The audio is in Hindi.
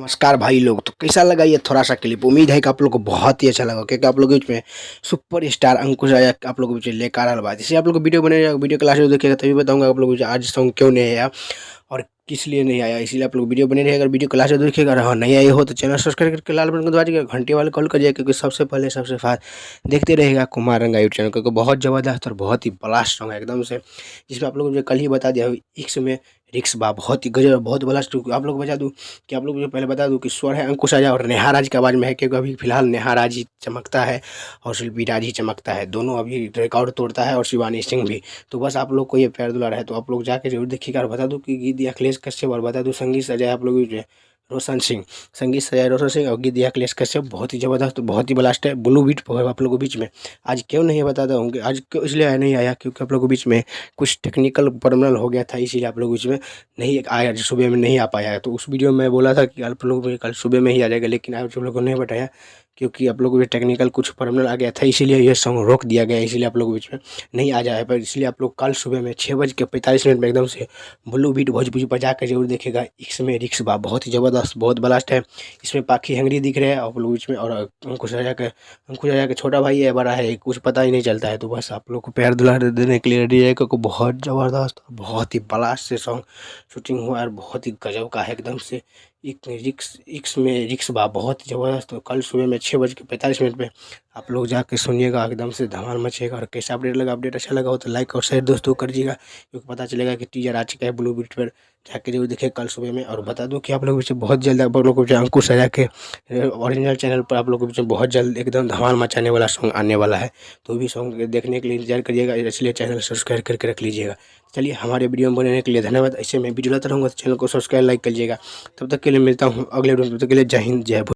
नमस्कार भाई लोग। तो कैसा लगा ये थोड़ा सा क्लिप? उम्मीद है कि आप लोग को बहुत ही अच्छा लगा, क्योंकि आप लोग के बीच में सुपर स्टार अंकुश आया आप लोग के बीच में लेकर आ रहा बात। इसे आप लोग को वीडियो बने वीडियो क्लास देखिएगा तभी बताऊंगा आप लोग आज सॉन्ग क्यों नहीं आया और किस लिए नहीं आया। इसलिए आप लोग वीडियो बने रहिएगा, अगर वीडियो क्लास देखिएगा। अगर हाँ नहीं आए हो तो चैनल सब्सक्राइब करके लाल बटन को दबा दीजिएगा, घंटे वाले कॉल करिएगा, क्योंकि सबसे पहले सबसे फास्ट देखते रहेगा कुमार रंगा यूट्यूब चैनल, क्योंकि बहुत ज़बरदस्त और बहुत ही ब्लास्ट सॉन्ग है एकदम से, जिसमें आप लोग मुझे कल ही बता दिया इक्स में रिक्स बा बहुत ही गजब बहुत ब्लास्ट। आप लोग बता दूं कि आप लोग मुझे पहले बता दूं कि स्वर है अंकुश आजा और नेहा राज की आवाज़ में है, क्योंकि अभी फिलहाल नेहा राज ही चमकता है और शिल्पी राज ही चमकता है, दोनों अभी रिकॉर्ड तोड़ता है और शिवानी सिंह भी। तो बस आप लोग को ये प्यार दुलार है तो आप लोग जाके जरूर देखिएगा। और बता दूं कि गीत अखिलेश कश्यप और बता दूं संगीत सजाए आप लोग जो है रोशन सिंह, संगीत सजाए रोशन सिंह और गीत अखिलेश कश्यप बहुत ही ज़बरदस्त बहुत ही ब्लास्ट है। ब्लू बीट पर आप लोगों के बीच में आज क्यों नहीं बताता हूँ, आज क्यों इसलिए नहीं आया क्योंकि आप लोगों के बीच में कुछ टेक्निकल प्रॉब्लम हो गया था, इसीलिए आप लोग बीच में नहीं आया, आज सुबह में नहीं आ पाया। तो उस वीडियो में बोला था कि आप लोग कल सुबह में ही आ जाएगा, लेकिन आप लोगों को नहीं बताया क्योंकि आप लोगों को टेक्निकल कुछ प्रॉब्लम आ गया था, इसीलिए ये सॉन्ग रोक दिया गया, इसीलिए आप लोगों के बीच में नहीं आ जाए। पर इसलिए आप लोग कल सुबह में 6:45 में एकदम से ब्लू बीट भोजपुरी बजा के जरूर देखेगा। इक्स में रिक्स बा बहुत ही ज़बरदस्त बहुत ब्लास्ट है। इसमें पाखी हंगरी दिख रहे हैं आप लोग बीच में, और अंकुश राजा के छोटा भाई है बड़ा है कुछ पता ही नहीं चलता है। तो बस आप लोग को प्यार दुलार देने के लिए रेडी है, क्योंकि बहुत ज़बरदस्त और बहुत ही ब्लास्ट से सॉन्ग शूटिंग हुआ और बहुत ही गजब का है एकदम से। इक्स में रिक्स बा बहुत ही ज़बरदस्त। तो कल सुबह में 6:45 पे आप लोग जाके सुनिएगा, एकदम से धमाल मचेगा। और कैसा अपडेट लगा, अपडेट अच्छा लगा हो तो लाइक और शेयर दोस्तों करिएगा, क्योंकि पता चलेगा कि टीजर आ चुका है ब्लू बीट पर, जाके जरूर देखें कल सुबह में। और बता दूं कि आप लोग पीछे बहुत जल्द आप लोग को अंकुश राजा के ओरिजिनल चैनल पर आप लोग के पीछे बहुत जल्द एकदम धमाल मचाने वाला सॉन्ग आने वाला है। तो भी सॉन्ग देखने के लिए इंतजार करिएगा, इसलिए चैनल सब्सक्राइब करके रख लीजिएगा। चलिए हमारे वीडियो में बनने के लिए धन्यवाद। ऐसे मैं वीडियो लाता रहूँगा तो चैनल को सब्सक्राइब लाइक करिएगा। तब तक के लिए मिलता हूँ अगले वीडियो में, तब तक के लिए जय हिंद जय भारत।